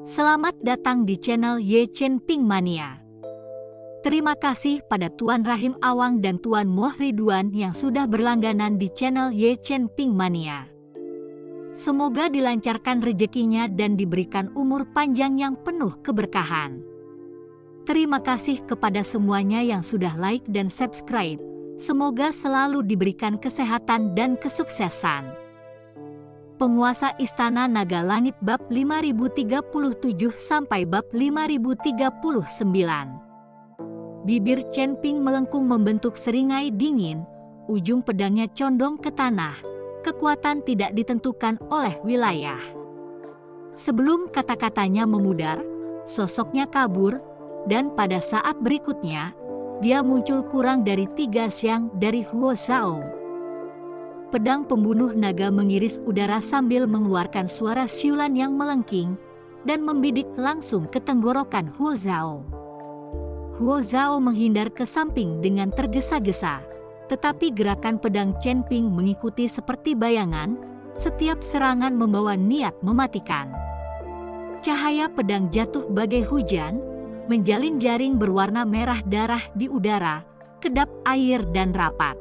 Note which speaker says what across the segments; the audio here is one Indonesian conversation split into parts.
Speaker 1: Selamat datang di channel Ye Chen Ping Mania. Terima kasih pada Tuan Rahim Awang dan Tuan Moh Ridwan yang sudah berlangganan di channel Ye Chen Ping Mania. Semoga dilancarkan rezekinya dan diberikan umur panjang yang penuh keberkahan. Terima kasih kepada semuanya yang sudah like dan subscribe. Semoga selalu diberikan kesehatan dan kesuksesan. Penguasa Istana Naga Langit bab 5037 sampai bab 5039. Bibir Chen Ping melengkung membentuk seringai dingin, ujung pedangnya condong ke tanah. Kekuatan tidak ditentukan oleh wilayah. Sebelum kata-katanya memudar, sosoknya kabur, dan pada saat berikutnya, dia muncul kurang dari 3 siang dari Huo Zhao. Pedang pembunuh naga mengiris udara sambil mengeluarkan suara siulan yang melengking dan membidik langsung ke tenggorokan Huo Zhao. Huo Zhao menghindar ke samping dengan tergesa-gesa, tetapi gerakan pedang Chen Ping mengikuti seperti bayangan, setiap serangan membawa niat mematikan. Cahaya pedang jatuh bagai hujan, menjalin jaring berwarna merah darah di udara, kedap air dan rapat.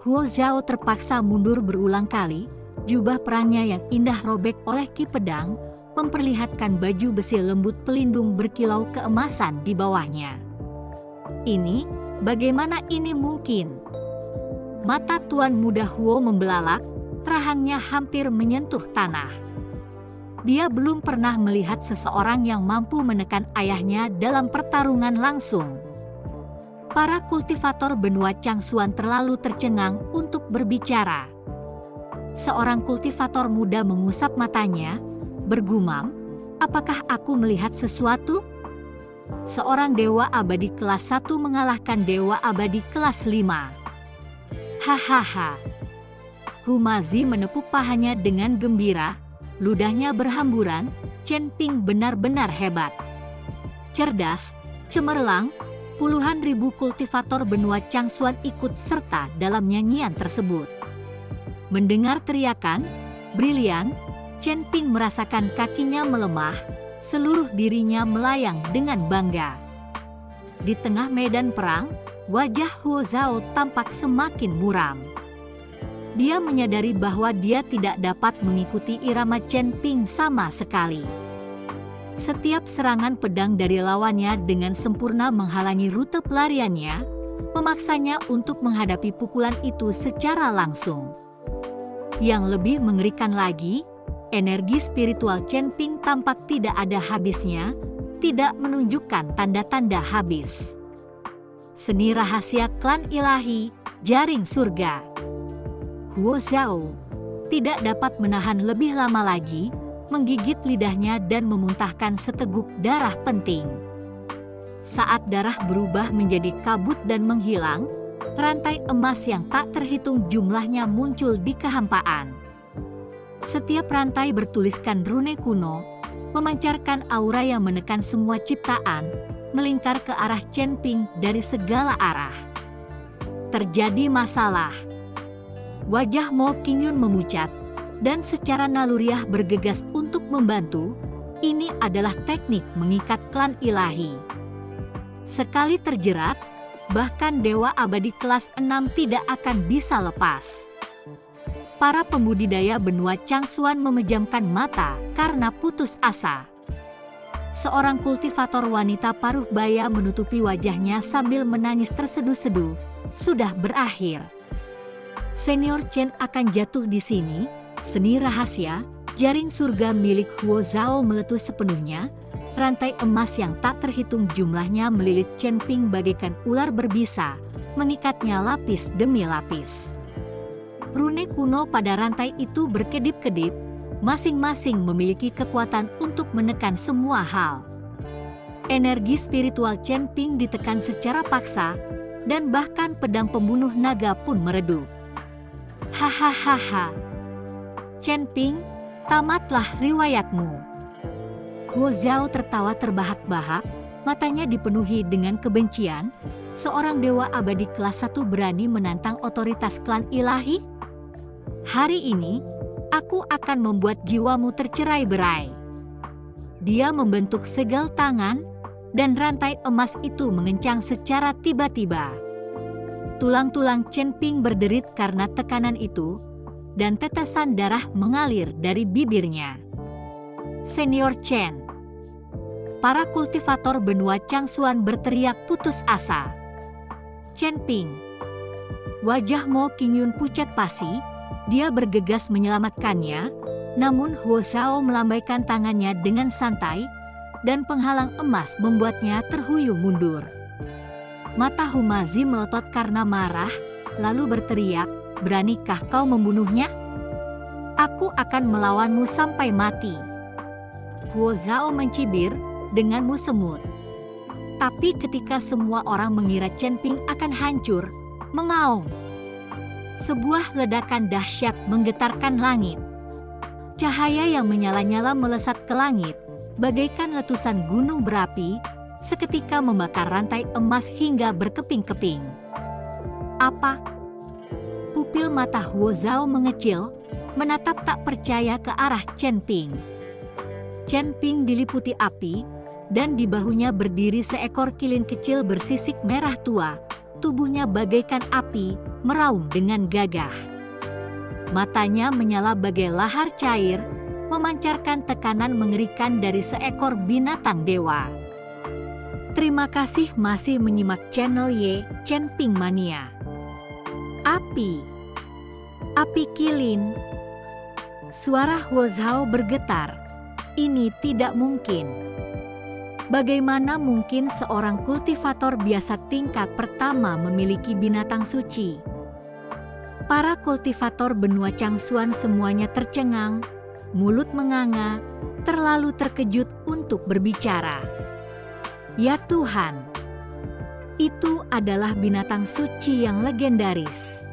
Speaker 1: Huo Zhao terpaksa mundur berulang kali, jubah perangnya yang indah robek oleh ki pedang, memperlihatkan baju besi lembut pelindung berkilau keemasan di bawahnya. Ini, bagaimana ini mungkin? Mata Tuan Muda Huo membelalak, rahangnya hampir menyentuh tanah. Dia belum pernah melihat seseorang yang mampu menekan ayahnya dalam pertarungan langsung. Para kultivator benua Changsuan terlalu tercengang untuk berbicara. Seorang kultivator muda mengusap matanya, bergumam, "Apakah aku melihat sesuatu?" Seorang dewa abadi kelas 1 mengalahkan dewa abadi kelas 5. Hahaha. Humazi menepuk pahanya dengan gembira, ludahnya berhamburan. Chen Ping benar-benar hebat. Cerdas, cemerlang, puluhan ribu kultivator benua Changsuan ikut serta dalam nyanyian tersebut. Mendengar teriakan, brilian, Chen Ping merasakan kakinya melemah, seluruh dirinya melayang dengan bangga. Di tengah medan perang, wajah Huo Zhao tampak semakin muram. Dia menyadari bahwa dia tidak dapat mengikuti irama Chen Ping sama sekali. Setiap serangan pedang dari lawannya dengan sempurna menghalangi rute pelariannya, memaksanya untuk menghadapi pukulan itu secara langsung. Yang lebih mengerikan lagi, energi spiritual Chen Ping tampak tidak ada habisnya, tidak menunjukkan tanda-tanda habis. Seni rahasia klan ilahi, jaring surga. Huo Zhao tidak dapat menahan lebih lama lagi, menggigit lidahnya dan memuntahkan seteguk darah penting. Saat darah berubah menjadi kabut dan menghilang, rantai emas yang tak terhitung jumlahnya muncul di kehampaan. Setiap rantai bertuliskan rune kuno, memancarkan aura yang menekan semua ciptaan, melingkar ke arah Chen Ping dari segala arah. Terjadi masalah. Wajah Mo Qingyun memucat, dan secara naluriah bergegas untuk membantu. Ini adalah teknik mengikat klan ilahi. Sekali terjerat, bahkan dewa abadi kelas 6 tidak akan bisa lepas. Para pembudidaya benua Changsuan memejamkan mata karena putus asa. Seorang kultivator wanita paruh baya menutupi wajahnya sambil menangis terseduh-seduh. Sudah berakhir. Senior Chen akan jatuh di sini. Seni rahasia, jaring surga milik Huo Zhao meletus sepenuhnya, rantai emas yang tak terhitung jumlahnya melilit Chen Ping bagaikan ular berbisa, mengikatnya lapis demi lapis. Rune kuno pada rantai itu berkedip-kedip, masing-masing memiliki kekuatan untuk menekan semua hal. Energi spiritual Chen Ping ditekan secara paksa, dan bahkan pedang pembunuh naga pun meredup. Hahaha. Chen Ping, tamatlah riwayatmu. Huo Zhao tertawa terbahak-bahak, matanya dipenuhi dengan kebencian. Seorang dewa abadi kelas 1 berani menantang otoritas klan ilahi? Hari ini, aku akan membuat jiwamu tercerai-berai. Dia membentuk segel tangan, dan rantai emas itu mengencang secara tiba-tiba. Tulang-tulang Chen Ping berderit karena tekanan itu, dan tetesan darah mengalir dari bibirnya. Senior Chen. Para kultivator benua Changsuan berteriak putus asa. Chen Ping. Wajah Mo Qingyun pucat pasi, dia bergegas menyelamatkannya, namun Huo Zhao melambaikan tangannya dengan santai, dan penghalang emas membuatnya terhuyung mundur. Mata Humazi melotot karena marah, lalu berteriak, "Beranikah kau membunuhnya? Aku akan melawanmu sampai mati." Huo Zhao mencibir denganmu semut. Tapi ketika semua orang mengira Chen Ping akan hancur, mengaung. Sebuah ledakan dahsyat menggetarkan langit. Cahaya yang menyala-nyala melesat ke langit, bagaikan letusan gunung berapi, seketika membakar rantai emas hingga berkeping-keping. Apa? Pupil mata Huo Zhao mengecil, menatap tak percaya ke arah Chen Ping. Chen Ping diliputi api, dan di bahunya berdiri seekor kilin kecil bersisik merah tua, tubuhnya bagaikan api, meraung dengan gagah. Matanya menyala bagai lahar cair, memancarkan tekanan mengerikan dari seekor binatang dewa. Terima kasih masih menyimak channel Y Chen Ping Mania. Api. Api kilin. Suara Huo Zhao bergetar. Ini tidak mungkin. Bagaimana mungkin seorang kultivator biasa tingkat pertama memiliki binatang suci? Para kultivator benua Changsuan semuanya tercengang, mulut menganga, terlalu terkejut untuk berbicara. Ya Tuhan, itu adalah binatang suci yang legendaris.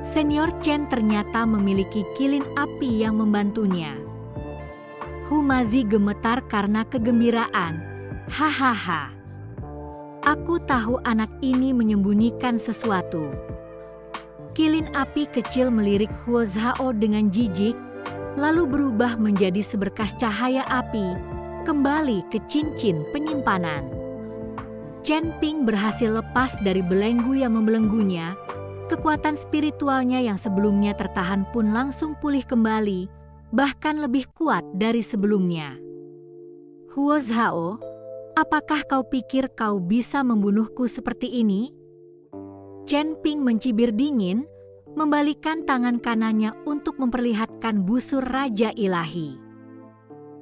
Speaker 1: Senior Chen ternyata memiliki kilin api yang membantunya. Humazi gemetar karena kegembiraan. Hahaha. Aku tahu anak ini menyembunyikan sesuatu. Kilin api kecil melirik Huo Zhao dengan jijik, lalu berubah menjadi seberkas cahaya api, kembali ke cincin penyimpanan. Chen Ping berhasil lepas dari belenggu yang membelenggunya, kekuatan spiritualnya yang sebelumnya tertahan pun langsung pulih kembali, bahkan lebih kuat dari sebelumnya. Huo Zhao, apakah kau pikir kau bisa membunuhku seperti ini? Chen Ping mencibir dingin, membalikkan tangan kanannya untuk memperlihatkan busur Raja Ilahi.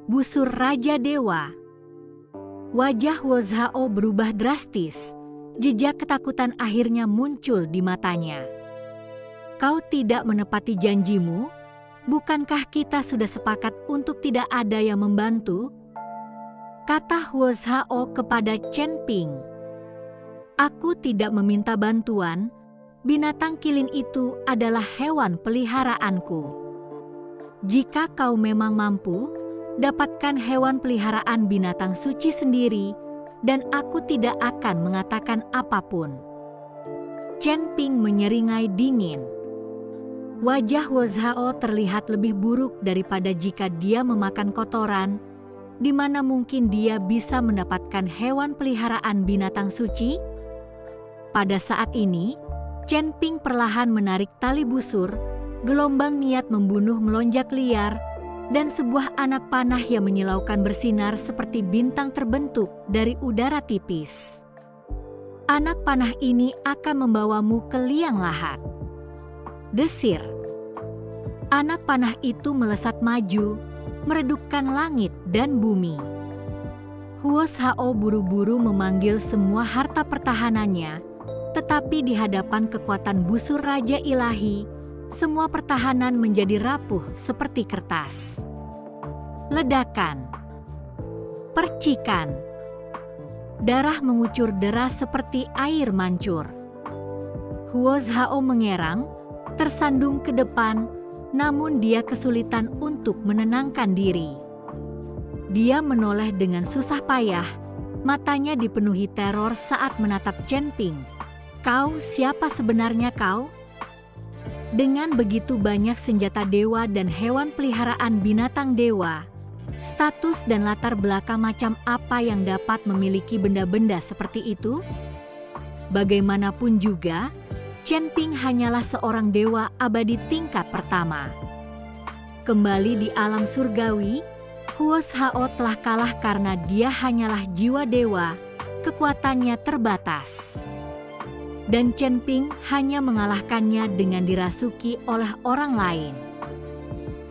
Speaker 1: Busur Raja Dewa. Wajah Huo Zhao berubah drastis, jejak ketakutan akhirnya muncul di matanya. Kau tidak menepati janjimu? Bukankah kita sudah sepakat untuk tidak ada yang membantu? Kata Huo Zhao kepada Chen Ping. Aku tidak meminta bantuan, binatang kilin itu adalah hewan peliharaanku. Jika kau memang mampu, dapatkan hewan peliharaan binatang suci sendiri, dan aku tidak akan mengatakan apapun. Chen Ping menyeringai dingin. Wajah Huo Zhao terlihat lebih buruk daripada jika dia memakan kotoran, di mana mungkin dia bisa mendapatkan hewan peliharaan binatang suci. Pada saat ini, Chen Ping perlahan menarik tali busur, gelombang niat membunuh melonjak liar, dan sebuah anak panah yang menyilaukan bersinar seperti bintang terbentuk dari udara tipis. Anak panah ini akan membawamu ke liang lahat. Desir. Anak panah itu melesat maju, meredupkan langit dan bumi. Huo Zhao buru-buru memanggil semua harta pertahanannya, tetapi di hadapan kekuatan busur Raja Ilahi, semua pertahanan menjadi rapuh seperti kertas. Ledakan. Percikan. Darah mengucur deras seperti air mancur. Huo Zhao mengerang, tersandung ke depan, namun dia kesulitan untuk menenangkan diri. Dia menoleh dengan susah payah, matanya dipenuhi teror saat menatap Chen Ping. Kau, siapa sebenarnya kau? Dengan begitu banyak senjata dewa dan hewan peliharaan binatang dewa, Status dan latar belakang macam apa yang dapat memiliki benda-benda seperti itu? Bagaimanapun juga, Chen Ping hanyalah seorang dewa abadi tingkat pertama. Kembali di alam surgawi, Huo Shao telah kalah karena dia hanyalah jiwa dewa, kekuatannya terbatas. Dan Chen Ping hanya mengalahkannya dengan dirasuki oleh orang lain.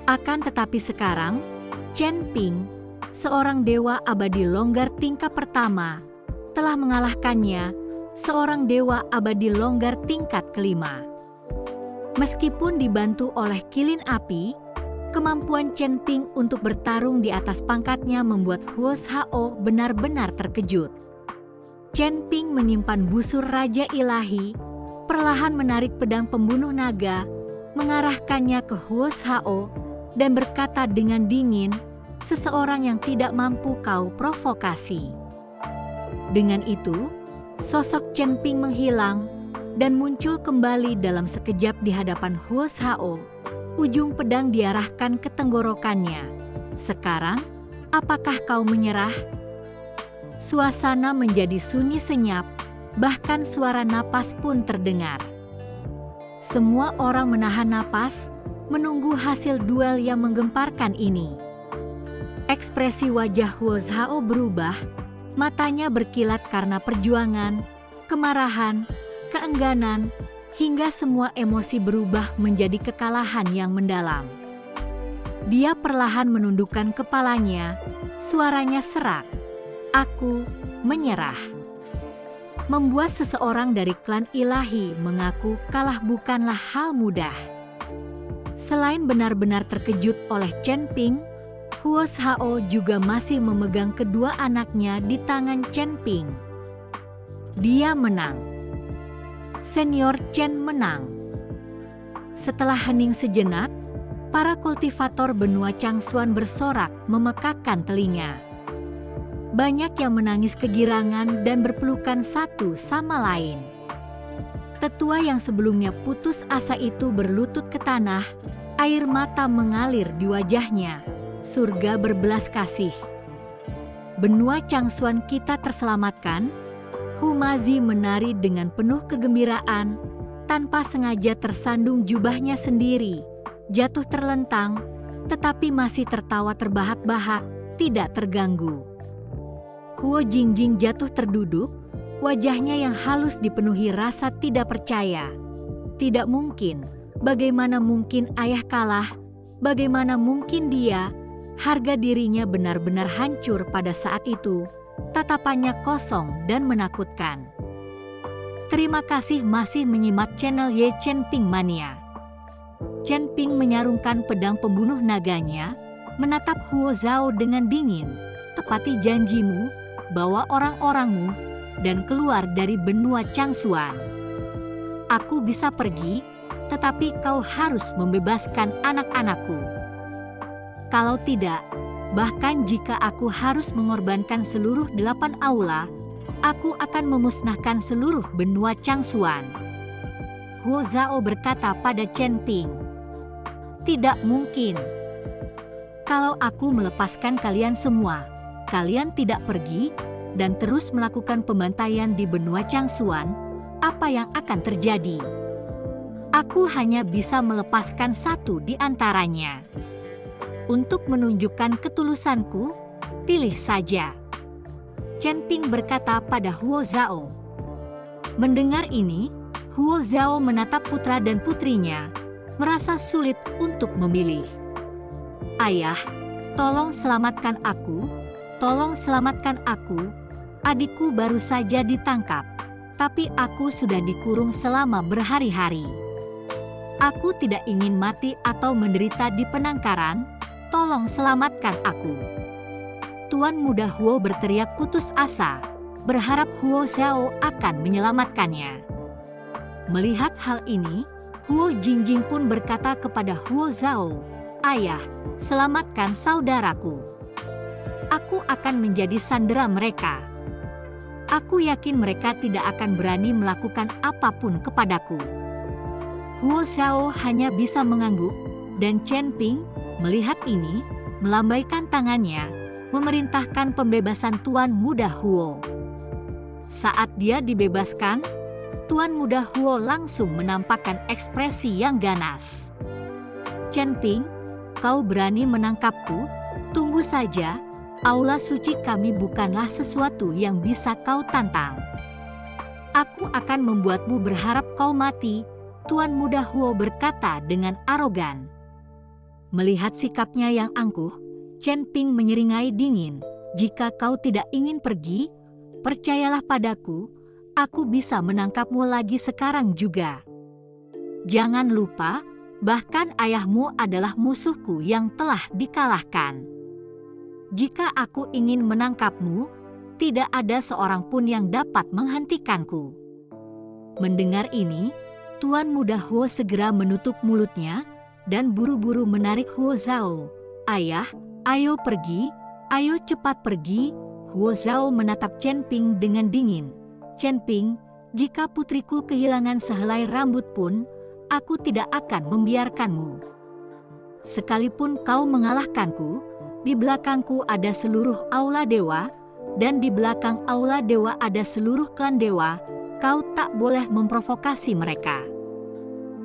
Speaker 1: Akan tetapi sekarang, Chen Ping, seorang dewa abadi longgar tingkat pertama, telah mengalahkannya, seorang dewa abadi longgar tingkat kelima. Meskipun dibantu oleh kilin api, kemampuan Chen Ping untuk bertarung di atas pangkatnya membuat Huo Shao benar-benar terkejut. Chen Ping menyimpan busur Raja Ilahi, perlahan menarik pedang pembunuh naga, mengarahkannya ke Huo Shao, dan berkata dengan dingin, "Seseorang yang tidak mampu kau provokasi." Dengan itu, sosok Chen Ping menghilang dan muncul kembali dalam sekejap di hadapan Huo Shao. Ujung pedang diarahkan ke tenggorokannya. "Sekarang, apakah kau menyerah?" Suasana menjadi sunyi senyap, bahkan suara napas pun terdengar. Semua orang menahan napas, menunggu hasil duel yang menggemparkan ini. Ekspresi wajah Huo Shao berubah, matanya berkilat karena perjuangan, kemarahan, keengganan, hingga semua emosi berubah menjadi kekalahan yang mendalam. Dia perlahan menundukkan kepalanya, suaranya serak, "Aku menyerah." Membuat seseorang dari klan ilahi mengaku kalah bukanlah hal mudah. Selain benar-benar terkejut oleh Chen Ping, Huo Shao juga masih memegang kedua anaknya di tangan Chen Ping. Dia menang. Senior Chen menang. Setelah hening sejenak, para kultivator benua Changsuan bersorak memekakkan telinga. Banyak yang menangis kegirangan dan berpelukan satu sama lain. Tetua yang sebelumnya putus asa itu berlutut ke tanah, air mata mengalir di wajahnya, surga berbelas kasih. "Benua Changsuan kita terselamatkan." Humazi menari dengan penuh kegembiraan, tanpa sengaja tersandung jubahnya sendiri, jatuh terlentang, tetapi masih tertawa terbahak-bahak, tidak terganggu. Huo Jingjing jatuh terduduk, wajahnya yang halus dipenuhi rasa tidak percaya. Tidak mungkin, bagaimana mungkin ayah kalah, bagaimana mungkin dia, harga dirinya benar-benar hancur pada saat itu, tatapannya kosong dan menakutkan. Terima kasih masih menyimak channel Ye Chen Ping Mania. Chen Ping menyarungkan pedang pembunuh naganya, menatap Huo Shao dengan dingin, "Tepati janjimu, bawa orang-orangmu, dan keluar dari benua Changsuan. Aku bisa pergi, tetapi kau harus membebaskan anak-anakku. Kalau tidak, bahkan jika aku harus mengorbankan seluruh 8 aula, aku akan memusnahkan seluruh benua Changsuan." Huo Shao berkata pada Chen Ping, "Tidak mungkin. Kalau aku melepaskan kalian semua, kalian tidak pergi dan terus melakukan pembantaian di benua Changsuan, apa yang akan terjadi? Aku hanya bisa melepaskan satu di antaranya. Untuk menunjukkan ketulusanku, pilih saja." Chen Ping berkata pada Huo Shao. Mendengar ini, Huo Shao menatap putra dan putrinya, merasa sulit untuk memilih. "Ayah, tolong selamatkan aku, tolong selamatkan aku. Adikku baru saja ditangkap, tapi aku sudah dikurung selama berhari-hari. Aku tidak ingin mati atau menderita di penangkaran, tolong selamatkan aku." Tuan muda Huo berteriak putus asa, berharap Huo Shao akan menyelamatkannya. Melihat hal ini, Huo Jingjing pun berkata kepada Huo Shao, "Ayah, selamatkan saudaraku. Aku akan menjadi sandera mereka. Aku yakin mereka tidak akan berani melakukan apapun kepadaku." Huo Shao hanya bisa mengangguk, dan Chen Ping, melihat ini, melambaikan tangannya, memerintahkan pembebasan Tuan Muda Huo. Saat dia dibebaskan, Tuan Muda Huo langsung menampakkan ekspresi yang ganas. Chen Ping, kau berani menangkapku? Tunggu saja, aula suci kami bukanlah sesuatu yang bisa kau tantang. Aku akan membuatmu berharap kau mati, Tuan Muda Huo berkata dengan arogan. Melihat sikapnya yang angkuh, Chen Ping menyeringai dingin. Jika kau tidak ingin pergi, percayalah padaku, aku bisa menangkapmu lagi sekarang juga. Jangan lupa, bahkan ayahmu adalah musuhku yang telah dikalahkan. Jika aku ingin menangkapmu, tidak ada seorang pun yang dapat menghentikanku. Mendengar ini, Tuan Muda Huo segera menutup mulutnya dan buru-buru menarik Huo Zhao. Ayah, ayo pergi, ayo cepat pergi. Huo Zhao menatap Chen Ping dengan dingin. Chen Ping, jika putriku kehilangan sehelai rambut pun, aku tidak akan membiarkanmu. Sekalipun kau mengalahkanku, di belakangku ada seluruh aula dewa, dan di belakang aula dewa ada seluruh klan dewa. Kau tak boleh memprovokasi mereka.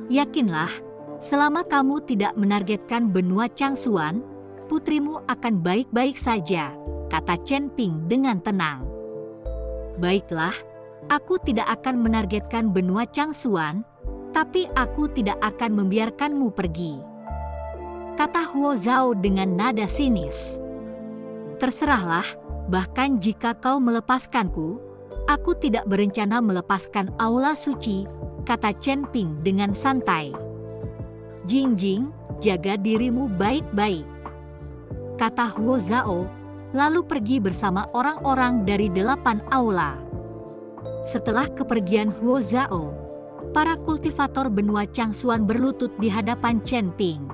Speaker 1: Yakinlah, selama kamu tidak menargetkan benua Changsuan, putrimu akan baik-baik saja, kata Chen Ping dengan tenang. Baiklah, aku tidak akan menargetkan benua Changsuan, tapi aku tidak akan membiarkanmu pergi, kata Huo Zhao dengan nada sinis. Terserahlah, bahkan jika kau melepaskanku, aku tidak berencana melepaskan aula suci, kata Chen Ping dengan santai. Jingjing, jaga dirimu baik-baik, kata Huo Zhao, lalu pergi bersama orang-orang dari 8 aula. Setelah kepergian Huo Zhao, para kultivator benua Changsuan berlutut di hadapan Chen Ping.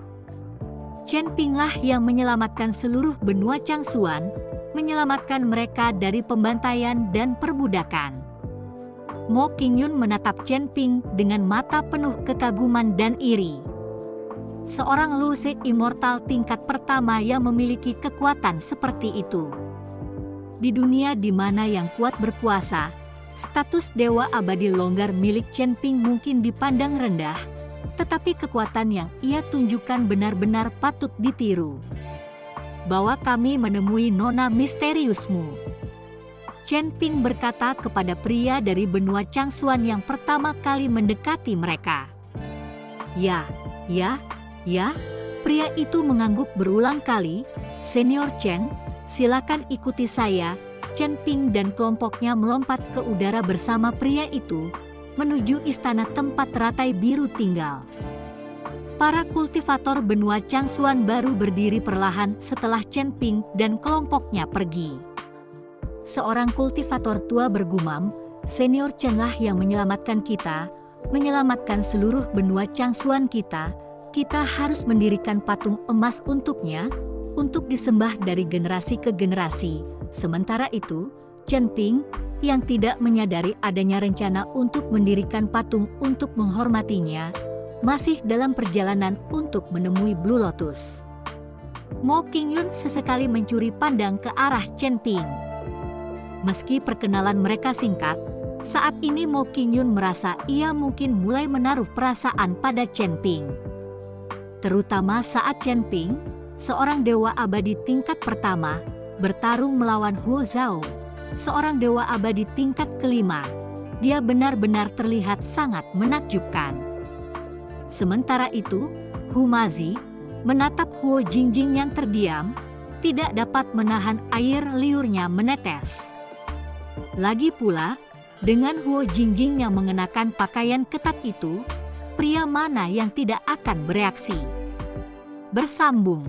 Speaker 1: Chen Pinglah yang menyelamatkan seluruh benua Changsuan, menyelamatkan mereka dari pembantaian dan perbudakan. Mo Qingyun menatap Chen Ping dengan mata penuh kekaguman dan iri. Seorang Lu Se immortal tingkat pertama yang memiliki kekuatan seperti itu. Di dunia di mana yang kuat berkuasa, status dewa abadi longgar milik Chen Ping mungkin dipandang rendah, tetapi kekuatan yang ia tunjukkan benar-benar patut ditiru. Bawa kami menemui nona misteriusmu, Chen Ping berkata kepada pria dari benua Changsuan yang pertama kali mendekati mereka. Ya, pria itu mengangguk berulang kali. Senior Chen, silakan ikuti saya. Chen Ping dan kelompoknya melompat ke udara bersama pria itu, menuju istana tempat teratai biru tinggal. Para kultivator benua Changsuan baru berdiri perlahan setelah Chen Ping dan kelompoknya pergi. Seorang kultivator tua bergumam, Senior Chen lah yang menyelamatkan kita, menyelamatkan seluruh benua Changsuan kita. Kita harus mendirikan patung emas untuknya, untuk disembah dari generasi ke generasi. Sementara itu, Chen Ping, yang tidak menyadari adanya rencana untuk mendirikan patung untuk menghormatinya, masih dalam perjalanan untuk menemui Blue Lotus. Mo Qingyun sesekali mencuri pandang ke arah Chen Ping. Meski perkenalan mereka singkat, saat ini Mo Qingyun merasa ia mungkin mulai menaruh perasaan pada Chen Ping. Terutama saat Chen Ping, seorang dewa abadi tingkat pertama, bertarung melawan Huo Zhao, seorang dewa abadi tingkat kelima. Dia benar-benar terlihat sangat menakjubkan. Sementara itu, Hu Mazi menatap Huo Jingjing yang terdiam, tidak dapat menahan air liurnya menetes. Lagi pula, dengan Huo Jingjing yang mengenakan pakaian ketat itu, pria mana yang tidak akan bereaksi? Bersambung.